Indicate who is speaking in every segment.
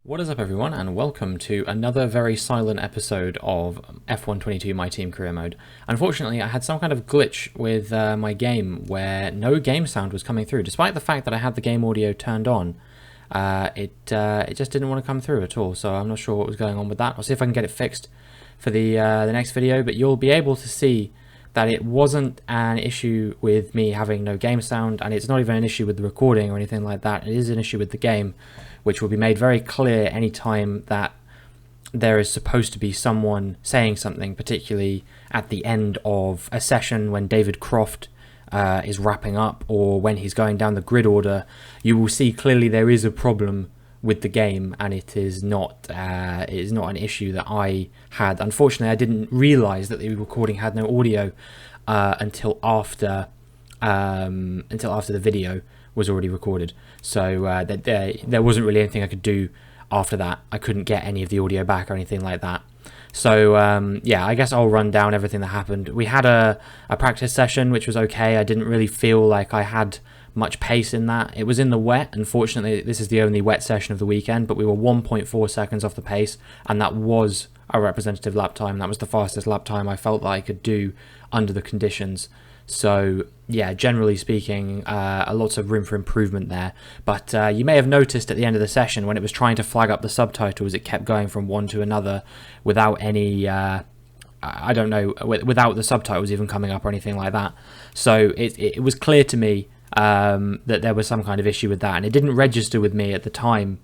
Speaker 1: What is up, everyone, and welcome to another very silent episode of F122 My Team Career Mode. Unfortunately, I had some kind of glitch with my game where no game sound was coming through. Despite the fact that I had the game audio turned on, it just didn't want to come through at all, so I'm not sure what was going on with that. I'll see if I can get it fixed for the next video, but you'll be able to see that it wasn't an issue with me having no game sound, and it's not even an issue with the recording or anything like that. It is an issue with the game, which will be made very clear anytime that there is supposed to be someone saying something, particularly at the end of a session when David Croft is wrapping up, or when he's going down the grid order. You will see clearly there is a problem with the game, and it is not an issue that I had. Unfortunately, I didn't realize that the recording had no audio until after the video was already recorded. So there wasn't really anything I could do after that. I couldn't get any of the audio back or anything like that. So yeah, I guess I'll run down everything that happened. We had a practice session, which was okay. I didn't really feel like I had much pace in that. It was in the wet. Unfortunately, this is the only wet session of the weekend, but we were 1.4 seconds off the pace, and that was a representative lap time. That was the fastest lap time I felt that I could do under the conditions. So yeah, generally speaking, lots of room for improvement there. But you may have noticed at the end of the session, when it was trying to flag up the subtitles, it kept going from one to another without any I don't know, without the subtitles even coming up or anything like that. So it was clear to me that there was some kind of issue with that, and it didn't register with me at the time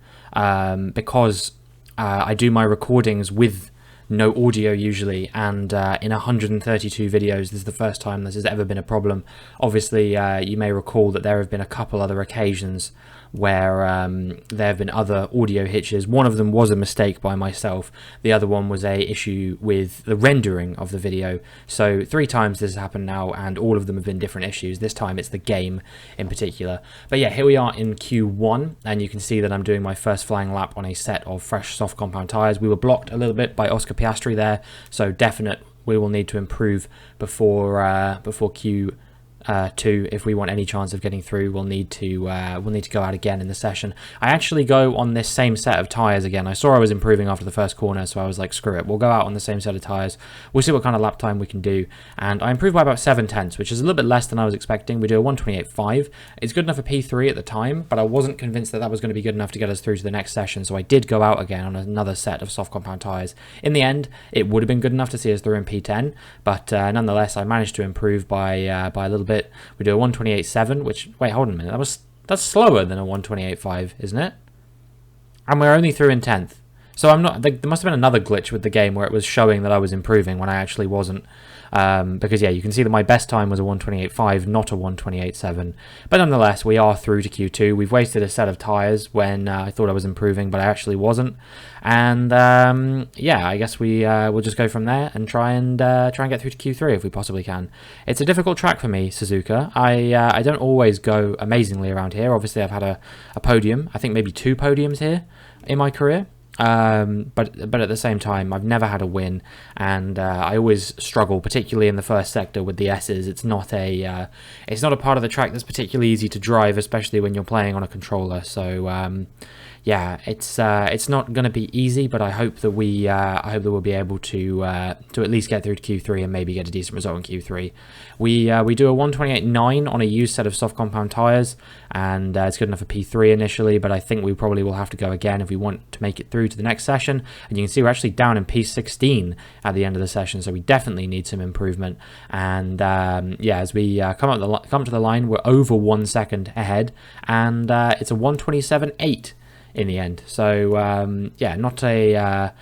Speaker 1: because I do my recordings with no audio usually, and in 132 videos, this is the first time this has ever been a problem. Obviously, you may recall that there have been a couple other occasions where there have been other audio hitches. One of them was a mistake by myself. The other one was a issue with the rendering of the video. So 3 times this has happened now, and all of them have been different issues. This time it's the game in particular. But yeah, here we are in Q1, and you can see that I'm doing my first flying lap on a set of fresh soft compound tyres. We were blocked a little bit by Oscar Piastri there, so definite we will need to improve before Q2. If we want any chance of getting through, we'll need to go out again in the session. I actually go on this same set of tires again. I saw I was improving after the first corner, so I was like, screw it, we'll go out on the same set of tires. We'll see what kind of lap time we can do, and I improved by about 7/10, which is a little bit less than I was expecting. We do a 1:28.5. It's good enough for P3 at the time, but I wasn't convinced that that was going to be good enough to get us through to the next session, so I did go out again on another set of soft compound tires. In the end, it would have been good enough to see us through in P10, but nonetheless, I managed to improve by a little bit. We do a 1:28.7, which, wait, hold on a minute, that's slower than a 1:28.5, isn't it? And we're only through in 10th. So I'm not, there must have been another glitch with the game where it was showing that I was improving when I actually wasn't. Because yeah, you can see that my best time was a 1:28.5, not a 1:28.7. But nonetheless, we are through to Q2. We've wasted a set of tyres when I thought I was improving, but I actually wasn't. And yeah, I guess we'll just go from there and try and get through to Q3 if we possibly can. It's a difficult track for me, Suzuka. I don't always go amazingly around here. Obviously, I've had a podium. I think maybe 2 podiums here in my career. But at the same time, I've never had a win, and I always struggle, particularly in the first sector with the S's. It's not a part of the track that's particularly easy to drive, especially when you're playing on a controller. So yeah, it's not going to be easy, but I hope that we'll be able to at least get through to Q3 and maybe get a decent result in Q3. We do a 1:28.9 on a used set of soft compound tyres, and it's good enough for P3 initially, but I think we probably will have to go again if we want to make it through to the next session. And you can see we're actually down in P16 at the end of the session, so we definitely need some improvement. And yeah, as we come to the line, we're over 1 second ahead, and it's a 1:27.8 in the end. So yeah, not a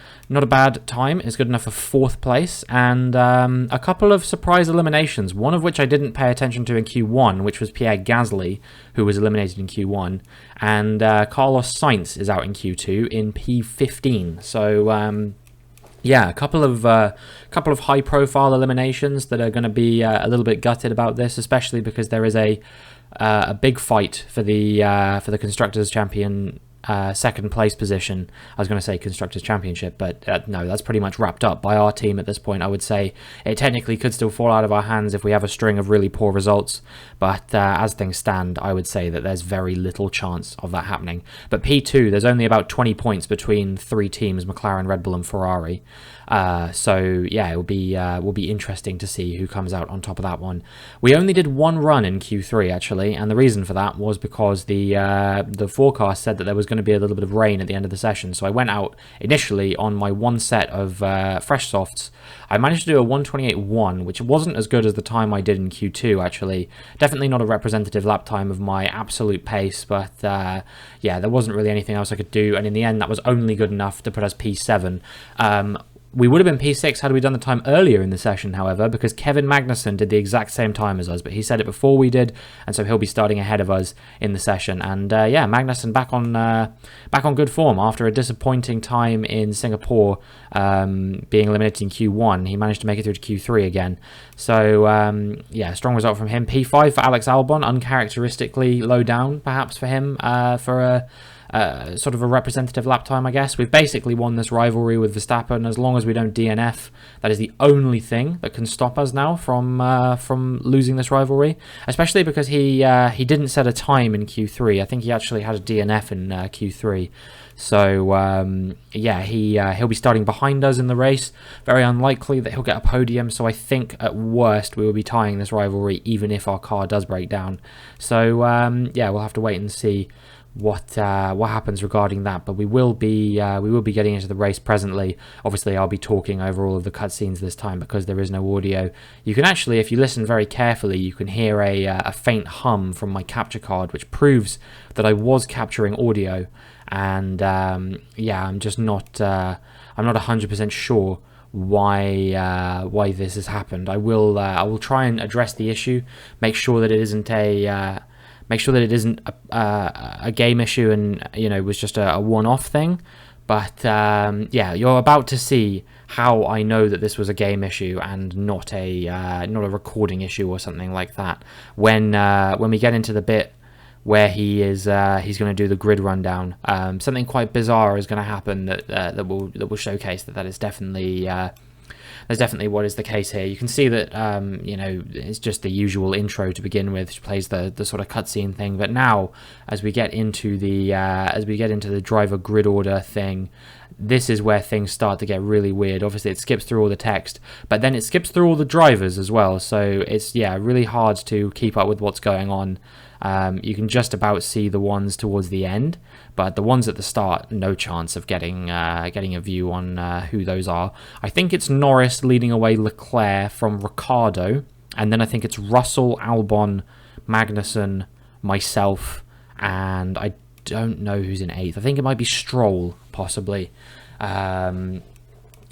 Speaker 1: bad time. It's good enough for 4th place, and a couple of surprise eliminations, one of which I didn't pay attention to in Q1, which was Pierre Gasly, who was eliminated in Q1, and Carlos Sainz is out in Q2 in P15. So yeah, a couple of high-profile eliminations that are going to be a little bit gutted about this, especially because there is a big fight for the Constructors' Champion second place position. I was going to say Constructors' Championship, but no, that's pretty much wrapped up by our team at this point. I would say it technically could still fall out of our hands if we have a string of really poor results, but as things stand, I would say that there's very little chance of that happening. But P2, there's only about 20 points between three teams, McLaren, Red Bull and Ferrari. So yeah, it will be interesting to see who comes out on top of that one. We only did one run in Q3 actually, and the reason for that was because the forecast said that there was going to be a little bit of rain at the end of the session. So I went out initially on my one set of fresh softs. I managed to do a 1:28.1, which wasn't as good as the time I did in Q2 actually. Definitely not a representative lap time of my absolute pace, but yeah, there wasn't really anything else I could do, and in the end that was only good enough to put us P7. We would have been P6 had we done the time earlier in the session, however, because Kevin Magnussen did the exact same time as us, but he said it before we did, and so he'll be starting ahead of us in the session. And yeah, Magnussen back on good form after a disappointing time in Singapore, being eliminated in Q1. He managed to make it through to Q3 again. So yeah, strong result from him. P5 for Alex Albon, uncharacteristically low down perhaps for him, for a sort of a representative lap time, I guess. We've basically won this rivalry with Verstappen. As long as we don't DNF, that is the only thing that can stop us now from losing this rivalry. Especially because he didn't set a time in Q3. I think he actually had a DNF in Q3. So yeah, he'll be starting behind us in the race. Very unlikely that he'll get a podium. So I think at worst we will be tying this rivalry, even if our car does break down. So yeah, we'll have to wait and see what happens regarding that, but we will be getting into the race presently. Obviously I'll be talking over all of the cutscenes this time because there is no audio. You can actually, if you listen very carefully, you can hear a faint hum from my capture card, which proves that I was capturing audio. And yeah, I'm just not 100% sure why this has happened. I will try and address the issue, make sure that it isn't a game issue and, you know, was just a one-off thing. But yeah, you're about to see how I know that this was a game issue and not a recording issue or something like that. When we get into the bit where he's going to do the grid rundown, something quite bizarre is going to happen that will showcase that is definitely. That's definitely what is the case here. You can see that, you know, it's just the usual intro to begin with, which plays the sort of cutscene thing. But now, as we get into the driver grid order thing, this is where things start to get really weird. Obviously, it skips through all the text, but then it skips through all the drivers as well. So it's, yeah, really hard to keep up with what's going on. You can just about see the ones towards the end, but the ones at the start, no chance of getting a view on who those are. I think it's Norris leading away Leclerc from Ricciardo, and then I think it's Russell, Albon, Magnussen, myself, and I don't know who's in 8th. I think it might be Stroll, possibly. And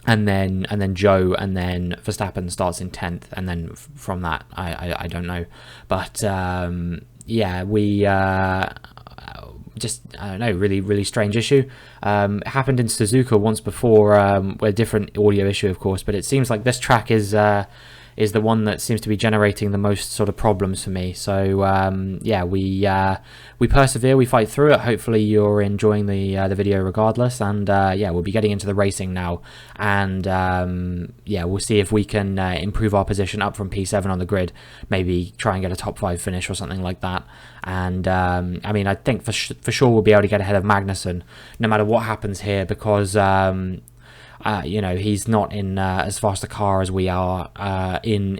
Speaker 1: then Joe, and then Verstappen starts in 10th, and then from that, I don't know. But yeah, we just, I don't know, really strange issue. It happened in Suzuka once before, a different audio issue, of course, but it seems like this track is the one that seems to be generating the most sort of problems for me. So yeah, we persevere, we fight through it. Hopefully you're enjoying the video regardless, and yeah, we'll be getting into the racing now, and yeah, we'll see if we can improve our position up from P7 on the grid, maybe try and get a top 5 finish or something like that. And I mean, I think for sure we'll be able to get ahead of Magnussen no matter what happens here, because you know, he's not in as fast a car as we are in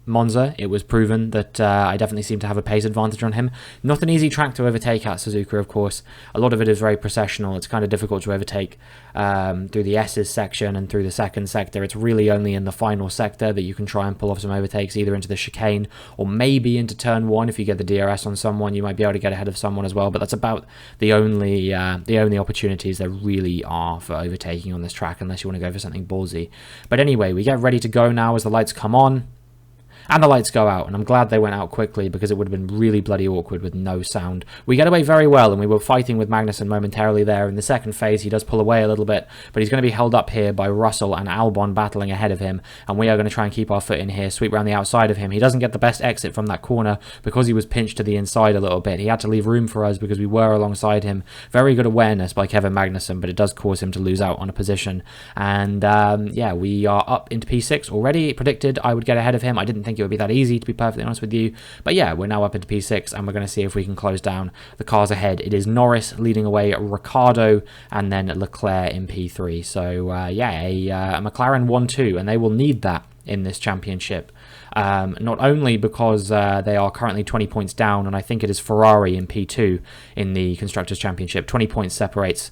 Speaker 1: Monza. It was proven that I definitely seem to have a pace advantage on him. Not an easy track to overtake at Suzuka, of course. A lot of it is very processional. It's kind of difficult to overtake through the S's section and through the second sector. It's really only in the final sector that you can try and pull off some overtakes, either into the chicane or maybe into turn 1. If you get the DRS on someone, you might be able to get ahead of someone as well, but that's about the only opportunities there really are for overtaking on this track, unless you want to go for something ballsy. But anyway, we get ready to go now as the lights come on. and the lights go out, and I'm glad they went out quickly because it would have been really bloody awkward with no sound. We get away very well, and we were fighting with Magnussen momentarily there. In the second phase, he does pull away a little bit, but he's going to be held up here by Russell and Albon battling ahead of him, and we are going to try and keep our foot in here, sweep around the outside of him. He doesn't get the best exit from that corner because he was pinched to the inside a little bit. He had to leave room for us because we were alongside him. Very good awareness by Kevin Magnussen, but it does cause him to lose out on a position. And yeah, we are up into P6 already. Predicted I would get ahead of him. I didn't think it would be that easy, to be perfectly honest with you, but yeah, we're now up into P6, and we're going to see if we can close down the cars ahead. It is Norris leading away, Ricciardo, and then Leclerc in P3. So yeah, a McLaren 1-2, and they will need that in this championship. Not only because they are currently 20 points down, and I think it is Ferrari in P2 in the Constructors' Championship. 20 points separates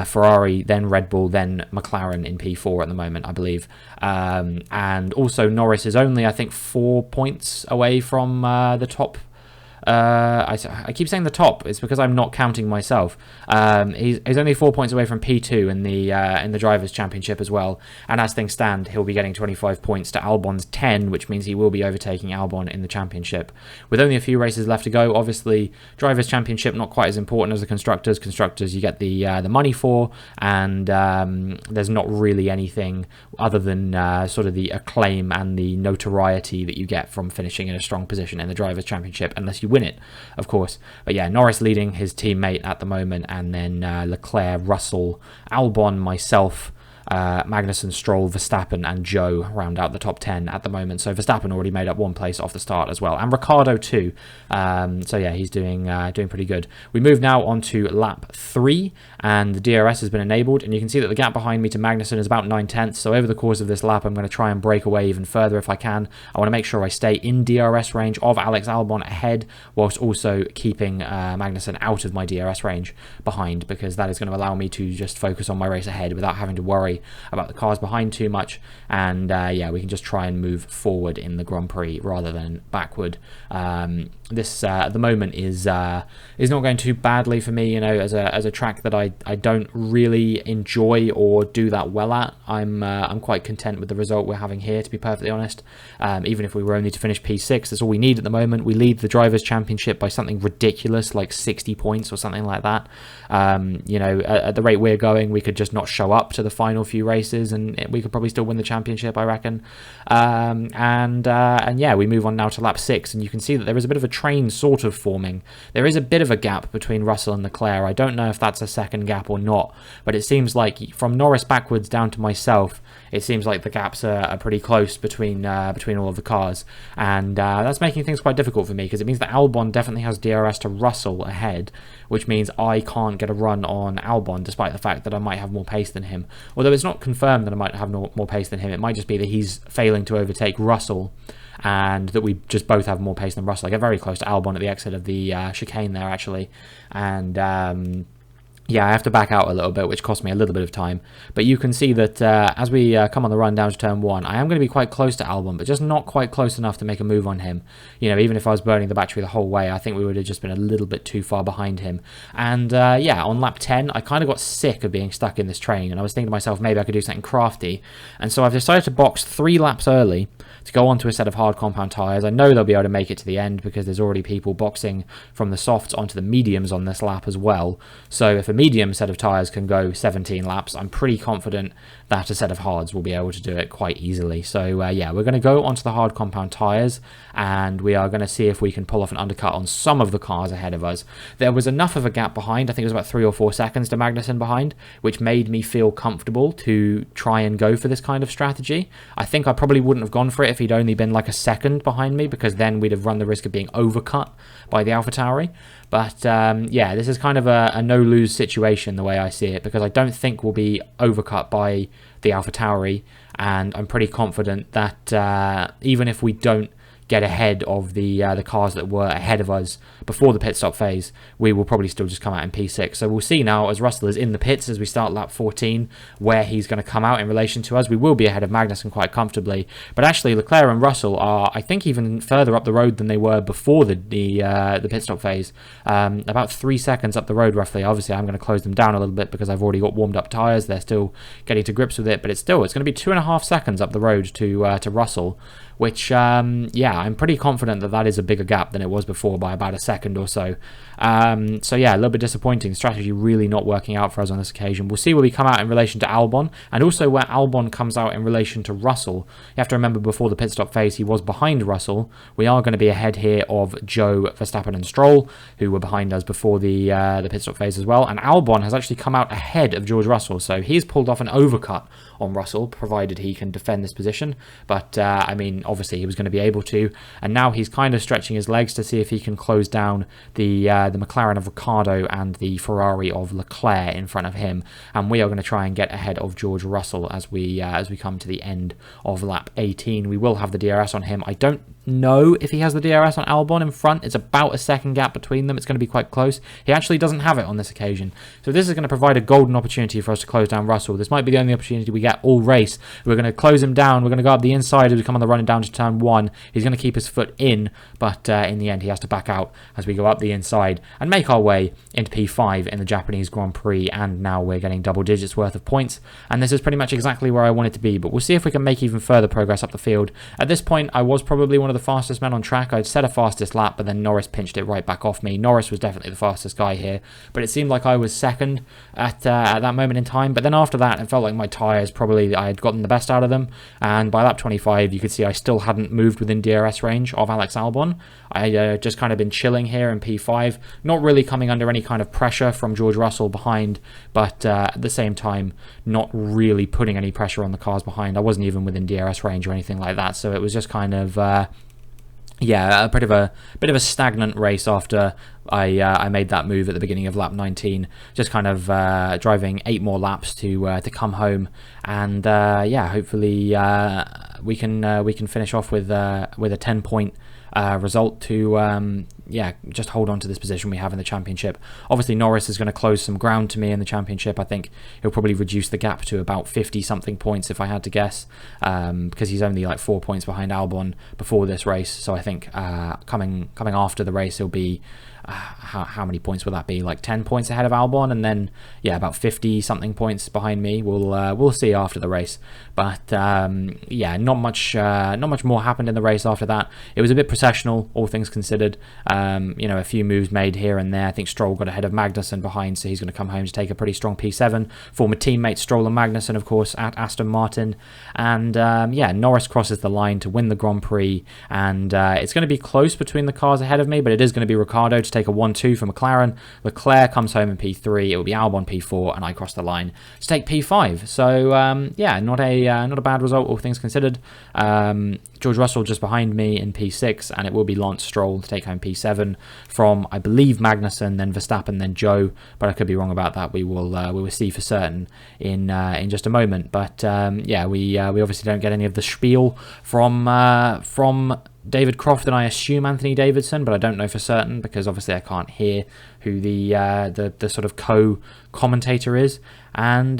Speaker 1: Ferrari, then Red Bull, then McLaren in P4 at the moment, I believe. And also Norris is only, I think, 4 points away from the top. I keep saying the top. It's because I'm not counting myself. He's only 4 points away from P2 in the Drivers' Championship as well. And as things stand, he'll be getting 25 points to Albon's 10, which means he will be overtaking Albon in the championship. With only a few races left to go, obviously, Drivers' Championship not quite as important as the Constructors. Constructors you get the money for, and there's not really anything other than sort of the acclaim and the notoriety that you get from finishing in a strong position in the Drivers' Championship, unless you win it, of course. But yeah, Norris leading his teammate at the moment, and then Leclerc, Russell, Albon, myself, Magnussen, Stroll, Verstappen, and Joe round out the top 10 at the moment. So Verstappen already made up one place off the start as well, and Ricciardo too. So yeah, he's doing pretty good. We move now on to lap 3, and the DRS has been enabled, and you can see that the gap behind me to Magnussen is about 9/10. So over the course of this lap, I'm going to try and break away even further if I can. I want to make sure I stay in DRS range of Alex Albon ahead, whilst also keeping Magnussen out of my DRS range behind, because that is going to allow me to just focus on my race ahead without having to worry about the cars behind too much. And yeah, we can just try and move forward in the Grand Prix rather than backward. This at the moment is not going too badly for me, you know, as a track that I don't really enjoy or do that well at. I'm quite content with the result we're having here, to be perfectly honest. Even if we were only to finish P6, that's all we need at the moment. We lead the Drivers' Championship by something ridiculous, like 60 points or something like that. You know, at the rate we're going, we could just not show up to the final few races, and we could probably still win the championship, I reckon. And yeah, we move on now to lap 6, and you can see that there is a bit of a train sort of forming. There is a bit of a gap between Russell and Leclerc. I don't know if that's a second gap or not, but it seems like from Norris backwards down to myself, it seems like the gaps are pretty close between all of the cars, and that's making things quite difficult for me, because it means that Albon definitely has DRS to Russell ahead, which means I can't get a run on Albon, despite the fact that I might have more pace than him. Although it's not confirmed that I might have more pace than him. It might just be that he's failing to overtake Russell, and that we just both have more pace than Russell. I get very close to Albon at the exit of the chicane there, actually, and yeah, I have to back out a little bit, which cost me a little bit of time. But you can see that as we come on the run down to turn 1, I am going to be quite close to Albon, but just not quite close enough to make a move on him. You know, even if I was burning the battery the whole way, I think we would have just been a little bit too far behind him. And yeah, on lap 10, I kind of got sick of being stuck in this train, and I was thinking to myself, maybe I could do something crafty. And so I've decided to box 3 laps early to go onto a set of hard compound tyres. I know they'll be able to make it to the end, because there's already people boxing from the softs onto the mediums on this lap as well. So if a medium set of tyres can go 17 laps, I'm pretty confident that a set of hards will be able to do it quite easily. So yeah, we're going to go onto the hard compound tyres, and we are going to see if we can pull off an undercut on some of the cars ahead of us. There was enough of a gap behind, I think it was about 3 or 4 seconds to Magnussen behind, which made me feel comfortable to try and go for this kind of strategy. I think I probably wouldn't have gone for it if he'd only been like a second behind me, because then we'd have run the risk of being overcut by the AlphaTauri. But yeah, this is kind of a no-lose situation the way I see it, because I don't think we'll be overcut by the AlphaTauri, and I'm pretty confident that even if we don't get ahead of the cars that were ahead of us before the pit stop phase, we will probably still just come out in P6. So we'll see now, as Russell is in the pits as we start lap 14, where he's going to come out in relation to us. We will be ahead of Magnussen quite comfortably, but actually Leclerc and Russell are, I think, even further up the road than they were before the pit stop phase. About 3 seconds up the road roughly. Obviously I'm going to close them down a little bit because I've already got warmed up tyres. They're still getting to grips with it, but it's going to be 2.5 seconds up the road to Russell, which, yeah, I'm pretty confident that that is a bigger gap than it was before by about a second or so. So yeah, a little bit disappointing. Strategy really not working out for us on this occasion. We'll see where we come out in relation to Albon, and also where Albon comes out in relation to Russell. You have to remember, before the pit stop phase, he was behind Russell. We are going to be ahead here of Joe, Verstappen and Stroll, who were behind us before the pit stop phase as well. And Albon has actually come out ahead of George Russell, so he's pulled off an overcut on Russell, provided he can defend this position. But I mean, obviously he was going to be able to, and now he's kind of stretching his legs to see if he can close down the McLaren of Ricciardo and the Ferrari of Leclerc in front of him. And we are going to try and get ahead of George Russell as we come to the end of lap 18. We will have the DRS on him. I don't know if he has the DRS on Albon in front. It's about a second gap between them. It's going to be quite close. He actually doesn't have it on this occasion. So this is going to provide a golden opportunity for us to close down Russell. This might be the only opportunity we get all race. We're going to close him down. We're going to go up the inside as we come on the running down to turn 1. He's going to keep his foot in, but in the end he has to back out as we go up the inside and make our way into P5 in the Japanese Grand Prix. And now we're getting double digits worth of points. And this is pretty much exactly where I want it to be. But we'll see if we can make even further progress up the field. At this point, I was probably one of the fastest men on track. I'd set a fastest lap, but then Norris pinched it right back off me. Norris was definitely the fastest guy here, but it seemed like I was second at that moment in time. But then after that, it felt like my tyres, probably I had gotten the best out of them, and by lap 25 you could see I still hadn't moved within DRS range of Alex Albon. I just kind of been chilling here in P5, not really coming under any kind of pressure from George Russell behind, but at the same time not really putting any pressure on the cars behind. I wasn't even within DRS range or anything like that, so it was just kind of yeah, a bit of a stagnant race after I made that move at the beginning of lap 19. Just kind of driving 8 more laps to come home, and yeah, hopefully we can finish off with a 10-point result to yeah, just hold on to this position we have in the championship. Obviously Norris is going to close some ground to me in the championship. I think he'll probably reduce the gap to about 50 something points if I had to guess, because he's only like 4 points behind Albon before this race. So I think coming after the race he'll be how many points will that be? Like 10 points ahead of Albon, and then yeah, about 50 something points behind me. We'll see after the race, but yeah, not much more happened in the race after that. It was a bit processional, all things considered. You know, a few moves made here and there. I think Stroll got ahead of Magnussen behind, so he's going to come home to take a pretty strong P7. Former teammates Stroll and Magnussen, of course, at Aston Martin, and yeah, Norris crosses the line to win the Grand Prix, and it's going to be close between the cars ahead of me, but it is going to be Ricciardo to take a 1-2 for McLaren. Leclerc comes home in P3. It will be Albon P4, and I cross the line to take P5. So yeah, not a bad result, all things considered. George Russell just behind me in P6, and it will be Lance Stroll to take home P7 from, I believe, Magnussen, then Verstappen, then Joe, but I could be wrong about that. We will see for certain in just a moment. But yeah, we obviously don't get any of the spiel from David Croft, and I assume Anthony Davidson, but I don't know for certain because obviously I can't hear who the sort of co-commentator is. And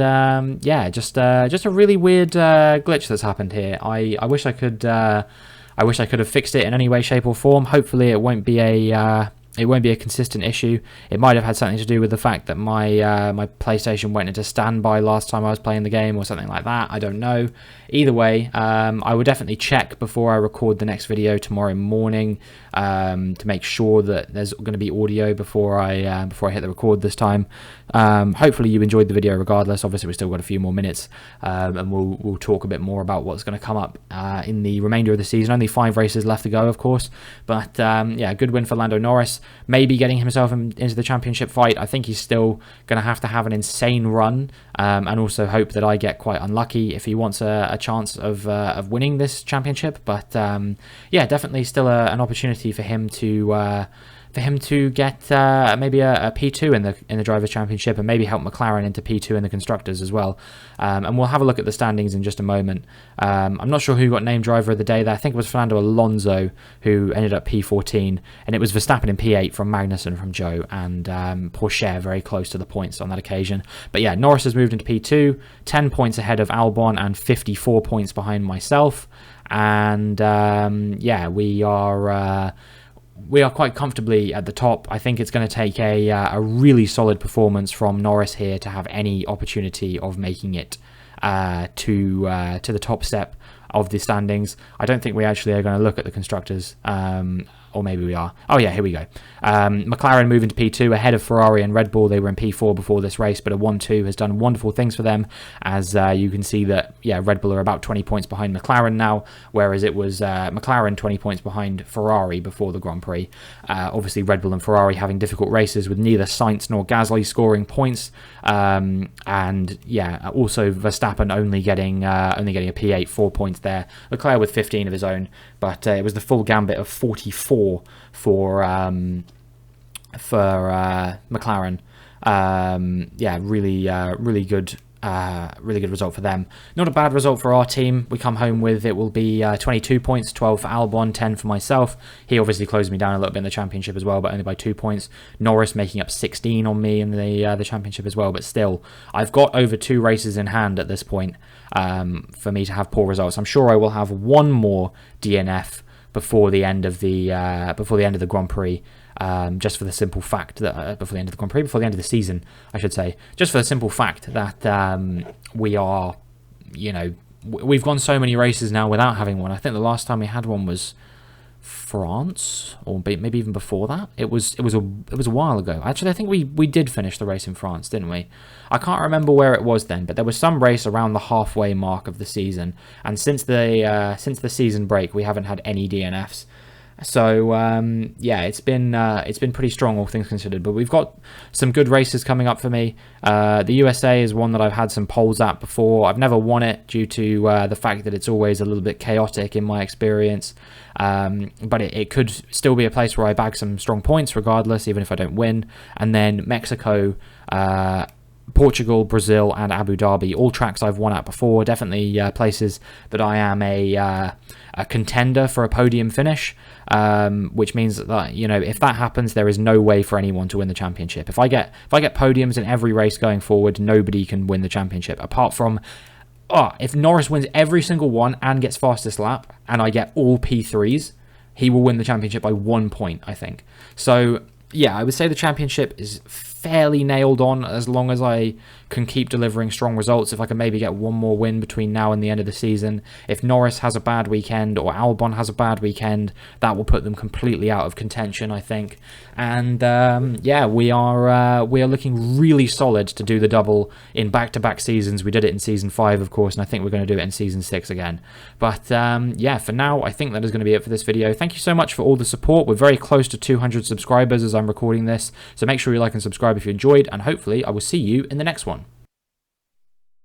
Speaker 1: yeah, just a really weird glitch that's happened here. I wish I could have fixed it in any way, shape or form. Hopefully it won't be a consistent issue. It might have had something to do with the fact that my my PlayStation went into standby last time I was playing the game or something like that. I don't know. Either way, I will definitely check before I record the next video tomorrow morning to make sure that there's going to be audio before I hit the record this time. Hopefully you enjoyed the video regardless. Obviously we've still got a few more minutes, and we'll talk a bit more about what's going to come up in the remainder of the season. Only 5 races left to go, of course, but yeah, good win for Lando Norris. Maybe getting himself into the championship fight. I think he's still going to have an insane run, and also hope that I get quite unlucky if he wants a chance of winning this championship. But yeah, definitely still an opportunity for him to get maybe a P2 in the Drivers' Championship, and maybe help McLaren into P2 in the Constructors as well. And we'll have a look at the standings in just a moment. I'm not sure who got named Driver of the Day there. I think it was Fernando Alonso who ended up P14, and it was Verstappen in P8 from Magnussen, from Joe, and Pourchaire very close to the points on that occasion. But yeah, Norris has moved into P2, 10 points ahead of Albon and 54 points behind myself. And yeah, we are we are quite comfortably at the top. I think it's going to take a really solid performance from Norris here to have any opportunity of making it to the top step of the standings. I don't think we actually are going to look at the constructors, or maybe we are. Oh yeah, here we go. McLaren moving to P2 ahead of Ferrari and Red Bull. They were in P4 before this race, but a 1-2 has done wonderful things for them, as you can see that, yeah, Red Bull are about 20 points behind McLaren now, whereas it was McLaren 20 points behind Ferrari before the Grand Prix. Obviously, Red Bull and Ferrari having difficult races with neither Sainz nor Gasly scoring points, and yeah, also Verstappen only getting a P8, 4 points there. Leclerc with 15 of his own, but it was the full gambit of 44 for McLaren. Yeah, really good result for them. Not a bad result for our team. We come home with, it will be 22 points, 12 for Albon, 10 for myself. He obviously closed me down a little bit in the championship as well, but only by 2 points. Norris making up 16 on me in the championship as well, but still, I've got over 2 races in hand at this point for me to have poor results. I'm sure I will have one more DNF before the end of the Grand Prix. Just for the simple fact that before the end of the season, I should say, just for the simple fact that we are, you know, we've gone so many races now without having one. I think the last time we had one was France, or maybe even before that. It was a while ago. Actually, I think we did finish the race in France, didn't we? I can't remember where it was then, but there was some race around the halfway mark of the season, and since the season break, we haven't had any DNFs. So yeah, it's been pretty strong, all things considered. But we've got some good races coming up for me. The USA is one that I've had some polls at before. I've never won it due to the fact that it's always a little bit chaotic in my experience. But it could still be a place where I bag some strong points regardless, even if I don't win. And then Mexico, Portugal, Brazil, and Abu Dhabi, all tracks I've won at before. Definitely places that I am a contender for a podium finish, which means that, you know, if that happens, there is no way for anyone to win the championship. If I get podiums in every race going forward, nobody can win the championship apart from, if Norris wins every single one and gets fastest lap, and I get all P3s, he will win the championship by 1 point, I think. So yeah, I would say the championship is fairly nailed on as long as I can keep delivering strong results. If I can maybe get one more win between now and the end of the season. If Norris has a bad weekend or Albon has a bad weekend, that will put them completely out of contention, I think. And yeah, we are looking really solid to do the double in back-to-back seasons. We did it in season 5, of course, and I think we're going to do it in season 6 again. But yeah, for now, I think that is going to be it for this video. Thank you so much for all the support. We're very close to 200 subscribers as I'm recording this, so make sure you like and subscribe if you enjoyed, and hopefully I will see you in the next one.